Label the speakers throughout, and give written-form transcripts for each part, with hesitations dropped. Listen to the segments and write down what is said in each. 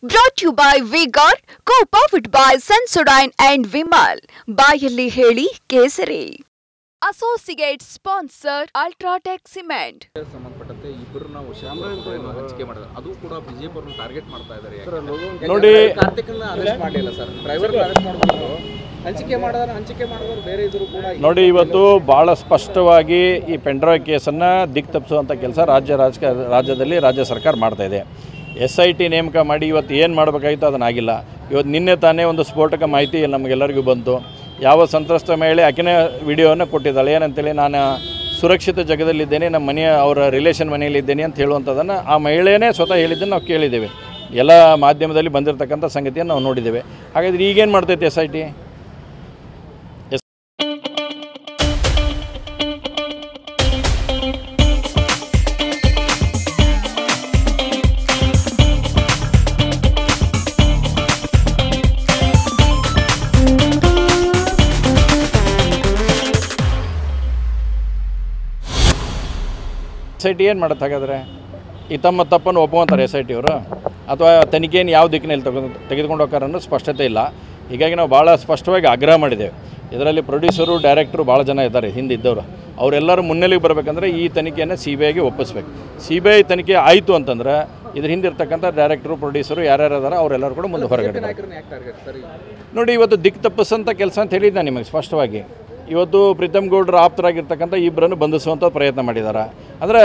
Speaker 1: Brought to you by V-Guard, co-powered by Sensodyne and Vimal. ಬಾಯಲ್ಲಿ ಹೇಳಿ ಕೇಸರಿ. Associate sponsor Ultratech Cement.
Speaker 2: ಸಂಬಂಧಪಟ್ಟಂತೆ ಇಬ್ಬರನ್ನ ಹಂಚಿಕೆ ಮಾಡಿದ್ರು ಅದು ಕೂಡ ಬಿಜೆಪಿ ಅವರನ್ನು ಟಾರ್ಗೆಟ್ ಮಾಡ್ತಾ ಇದ್ದಾರೆ.
Speaker 3: ನೋಡಿ,
Speaker 2: ಕಾರ್ತಿಕ್ನ ಅರೆಸ್ಟ್ ಮಾಡಲಿಲ್ಲ ಸರ್, ಡ್ರೈವರ್ ಅರೆಸ್ಟ್ ಮಾಡಿದ್ರು. ಹಂಚಿಕೆ ಮಾಡಿದವರು ಬೇರೆ ಇದ್ರು ಕೂಡ.
Speaker 3: ನೋಡಿ, ಇವತ್ತು ಭಾಳ ಸ್ಪಷ್ಟವಾಗಿ ಈ ಪೆಂಡ್ರಾಯ್ ಕೇಸನ್ನು ದಿಕ್ಕು ತಪ್ಪಿಸುವಂಥ ಕೆಲಸ ರಾಜ್ಯದಲ್ಲಿ ರಾಜ್ಯ ಸರ್ಕಾರ ಮಾಡ್ತಾ ಇದೆ. SIT ನೇಮಕ ಮಾಡಿ ಇವತ್ತು ಏನು ಮಾಡಬೇಕಾಗಿತ್ತು ಅದನ್ನಾಗಿಲ್ಲ. ಇವತ್ತು ನಿನ್ನೆ ತಾನೇ ಒಂದು ಸ್ಫೋಟಕ ಮಾಹಿತಿ ನಮಗೆಲ್ಲರಿಗೂ ಬಂತು. ಯಾವ ಸಂತ್ರಸ್ತ ಮಹಿಳೆ ಆಕೆನೇ ವಿಡಿಯೋವನ್ನು ಕೊಟ್ಟಿದ್ದಾಳೆ. ಏನಂತೇಳಿ, ನಾನು ಸುರಕ್ಷಿತ ಜಾಗದಲ್ಲಿದ್ದೇನೆ, ನಮ್ಮ ಮನೆಯ ಅವರ ರಿಲೇಷನ್ ಮನೆಯಲ್ಲಿದ್ದೇನೆ ಅಂತ ಹೇಳುವಂಥದ್ದನ್ನು ಆ ಮಹಿಳೆಯೇ ಸ್ವತಃ ಹೇಳಿದ್ದನ್ನು ನಾವು ಕೇಳಿದ್ದೇವೆ. ಎಲ್ಲ ಮಾಧ್ಯಮದಲ್ಲಿ ಬಂದಿರತಕ್ಕಂಥ ಸಂಗತಿಯನ್ನು ನಾವು ನೋಡಿದ್ದೇವೆ. ಹಾಗಾದರೆ ಈಗೇನು ಮಾಡ್ತೈತೆ SIT? SIT ಏನು ಮಾಡುತ್ತೆ? ಹಾಗಾದರೆ ಈ ತಮ್ಮ ತಪ್ಪನ್ನು ಒಪ್ಪುವಂತಾರೆ SIT ಅವರು, ಅಥವಾ ತನಿಖೆಯನ್ನು ಯಾವ ದಿಕ್ಕಿನಲ್ಲಿ ತೆಗೆದುಕೊಂಡು ಹೋಗ್ತಾರೆ ಅನ್ನೋ ಸ್ಪಷ್ಟತೆ ಇಲ್ಲ. ಹೀಗಾಗಿ ನಾವು ಭಾಳ ಸ್ಪಷ್ಟವಾಗಿ ಆಗ್ರಹ ಮಾಡಿದ್ದೇವೆ. ಇದರಲ್ಲಿ ಪ್ರೊಡ್ಯೂಸರು, ಡೈರೆಕ್ಟ್ರು ಭಾಳ ಜನ ಇದ್ದಾರೆ ಹಿಂದಿದ್ದವರು. ಅವರೆಲ್ಲರೂ ಮುನ್ನೆಲೆಗೆ ಬರಬೇಕಂದ್ರೆ ಈ ತನಿಖೆಯನ್ನು CBIಗೆ ಒಪ್ಪಿಸ್ಬೇಕು. CBI ತನಿಖೆ ಆಯಿತು ಅಂತಂದ್ರೆ ಇದ್ರ ಹಿಂದಿರ್ತಕ್ಕಂಥ ಡೈರೆಕ್ಟ್ರು, ಪ್ರೊಡ್ಯೂಸರು ಯಾರ್ಯಾರು ಅದಾರ ಅವರೆಲ್ಲರೂ ಕೂಡ ಮುಂದೆ ಹೊರಗಡೆ. ನೋಡಿ, ಇವತ್ತು ದಿಕ್ಕು ತಪ್ಪಿಸೋಂಥ ಕೆಲಸ ಅಂತ ಹೇಳಿದ್ದು ನಾನು ನಿಮಗೆ ಸ್ಪಷ್ಟವಾಗಿ. ಇವತ್ತು ಪ್ರೀತಮ್ ಗೌಡ್ರ ಆಪ್ತರಾಗಿರ್ತಕ್ಕಂಥ ಇಬ್ಬರನ್ನು ಬಂಧಿಸುವಂಥ ಪ್ರಯತ್ನ ಮಾಡಿದ್ದಾರೆ. ಅಂದರೆ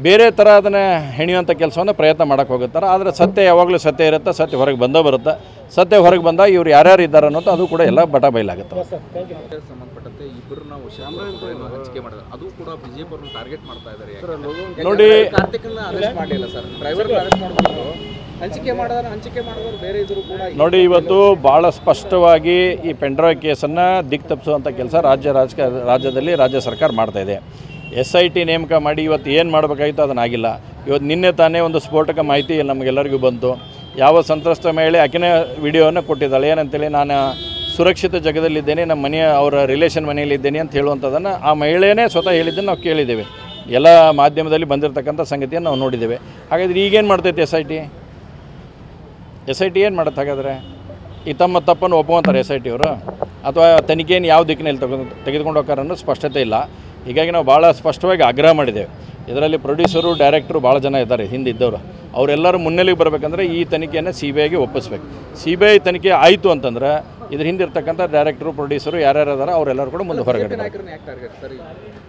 Speaker 3: ಬೇರೆ ಥರ ಅದನ್ನು ಹೆಣೆಯುವಂಥ ಕೆಲಸವನ್ನು ಪ್ರಯತ್ನ ಮಾಡೋಕ್ಕೆ ಹೋಗುತ್ತಾರೆ. ಆದರೆ ಸತ್ಯ ಯಾವಾಗಲೂ ಸತ್ಯ ಇರುತ್ತೆ, ಸತ್ಯ ಹೊರಗೆ ಬರುತ್ತೆ. ಸತ್ಯ ಹೊರಗೆ ಬಂದಾಗ ಇವ್ರು ಯಾರ್ಯಾರು ಇದ್ದಾರೆ ಅನ್ನೋದು ಅದು ಕೂಡ ಎಲ್ಲ ಬಟ ಬಯಲಾಗುತ್ತೆ.
Speaker 2: ಸಂಬಂಧಪಟ್ಟಂತೆ ಇಬ್ಬರನ್ನ ಹಂಚಿಕೆ ಮಾಡಿದ್ರು ಅದು ಕೂಡ ಬಿಜೆಪಿ ಅವರನ್ನು ಟಾರ್ಗೆಟ್ ಮಾಡ್ತಾ ಇದ್ದಾರೆ.
Speaker 3: ನೋಡಿ,
Speaker 2: ಕಾರ್ತಿಕ್ನ ಅರೆಸ್ಟ್ ಮಾಡಲಿಲ್ಲ ಸರ್, ಡ್ರೈವರ್ ಅರೆಸ್ಟ್ ಮಾಡಿದ್ರು. ಹಂಚಿಕೆ ಮಾಡಿದವರು ಬೇರೆ ಇದ್ರು ಕೂಡ.
Speaker 3: ನೋಡಿ, ಇವತ್ತು ಭಾಳ ಸ್ಪಷ್ಟವಾಗಿ ಈ ಪೆಂಡ್ರಾಯ್ ಕೇಸನ್ನು ದಿಕ್ಕು ತಪ್ಪಿಸುವಂಥ ಕೆಲಸ ರಾಜ್ಯದಲ್ಲಿ ರಾಜ್ಯ ಸರ್ಕಾರ ಮಾಡ್ತಾ ಇದೆ. SIT ನೇಮಕ ಮಾಡಿ ಇವತ್ತು ಏನು ಮಾಡಬೇಕಾಗಿತ್ತು ಅದನ್ನಾಗಿಲ್ಲ. ಇವತ್ತು ನಿನ್ನೆ ತಾನೇ ಒಂದು ಸ್ಫೋಟಕ ಮಾಹಿತಿ ನಮಗೆಲ್ಲರಿಗೂ ಬಂತು. ಯಾವ ಸಂತ್ರಸ್ತ ಮಹಿಳೆ ಆಕೆನೇ ವಿಡಿಯೋವನ್ನು ಕೊಟ್ಟಿದ್ದಾಳೆ. ಏನಂತೇಳಿ, ನಾನು ಸುರಕ್ಷಿತ ಜಾಗದಲ್ಲಿದ್ದೇನೆ, ನಮ್ಮ ಮನೆಯ ಅವರ ರಿಲೇಷನ್ ಮನೆಯಲ್ಲಿದ್ದೇನೆ ಅಂತ ಹೇಳುವಂಥದ್ದನ್ನು ಆ ಮಹಿಳೆಯೇ ಸ್ವತಃ ಹೇಳಿದ್ದನ್ನು ನಾವು ಕೇಳಿದ್ದೇವೆ. ಎಲ್ಲ ಮಾಧ್ಯಮದಲ್ಲಿ ಬಂದಿರತಕ್ಕಂಥ ಸಂಗತಿಯನ್ನು ನಾವು ನೋಡಿದ್ದೇವೆ. ಹಾಗಾದರೆ ಈಗೇನು ಮಾಡ್ತೈತೆ SIT ಏನು ಮಾಡುತ್ತೆ? ಹಾಗಾದರೆ ಈ ತಮ್ಮ ತಪ್ಪನ್ನು ಒಪ್ಪುವಂತಾರೆ SIT ಅವರು, ಅಥವಾ ತನಿಖೆಯನ್ನು ಯಾವ ದಿಕ್ಕಿನಲ್ಲಿ ತೆಗೆದುಕೊಂಡು ಹೋಗ್ತಾರೆ ಅನ್ನೋ ಸ್ಪಷ್ಟತೆ ಇಲ್ಲ. ಹೀಗಾಗಿ ನಾವು ಭಾಳ ಸ್ಪಷ್ಟವಾಗಿ ಆಗ್ರಹ ಮಾಡಿದ್ದೇವೆ. ಇದರಲ್ಲಿ ಪ್ರೊಡ್ಯೂಸರು, ಡೈರೆಕ್ಟ್ರು ಭಾಳ ಜನ ಇದ್ದಾರೆ ಹಿಂದಿದ್ದವರು. ಅವರೆಲ್ಲರೂ ಮುನ್ನೆಲೆಗೆ ಬರಬೇಕಂದ್ರೆ ಈ ತನಿಖೆಯನ್ನು CBIಗೆ ಒಪ್ಪಿಸ್ಬೇಕು. CBI ತನಿಖೆ ಆಯಿತು ಅಂತಂದ್ರೆ ಇದ್ರ ಹಿಂದಿರ್ತಕ್ಕಂಥ ಡೈರೆಕ್ಟ್ರು, ಪ್ರೊಡ್ಯೂಸರು ಯಾರ್ಯಾರು ಅದಾರ ಅವರೆಲ್ಲರೂ ಕೂಡ ಮುಂದೆ ಹೊರಗಡೆ.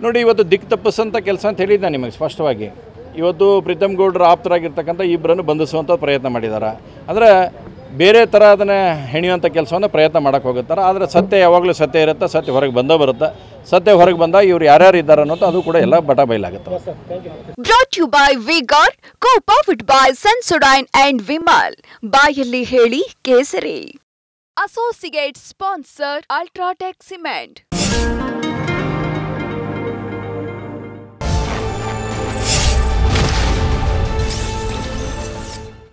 Speaker 3: ನೋಡಿ, ಇವತ್ತು ದಿಕ್ಕು ತಪ್ಪಿಸೋಂಥ ಕೆಲಸ ಅಂತ ಹೇಳಿದ್ದು ನಾನು ನಿಮಗೆ ಸ್ಪಷ್ಟವಾಗಿ. ಇವತ್ತು ಪ್ರೀತಮ್ ಗೌಡ್ರ ಆಪ್ತರಾಗಿರ್ತಕ್ಕಂಥ ಇಬ್ಬರನ್ನು ಬಂಧಿಸುವಂಥ ಪ್ರಯತ್ನ ಮಾಡಿದ್ದಾರೆ. ಅಂದರೆ ಬೇರೆ ಥರ ಅದನ್ನು ಹೆಣೆಯುವಂಥ ಕೆಲಸವನ್ನು ಪ್ರಯತ್ನ ಮಾಡೋಕ್ಕೆ ಹೋಗುತ್ತಾರೆ. ಆದರೆ ಸತ್ಯ ಯಾವಾಗಲೂ ಸತ್ಯ ಇರುತ್ತೆ, ಸತ್ಯ ಹೊರಗೆ ಬರುತ್ತೆ. ಸತ್ಯ ಹೊರಗೆ ಬಂದಾಗ ಇವ್ರು ಯಾರ್ಯಾರು ಇದ್ದಾರೆ ಅನ್ನೋದು ಅದು ಕೂಡ ಎಲ್ಲ but ಬಯಲಾಗುತ್ತೆ.
Speaker 1: Brought to you by V-Guard, co-powered by Sensodyne and Vimal. ಬಾಯಲ್ಲಿ ಹೇಳಿ ಕೇಸರಿ. Associate sponsor Ultratech Cement.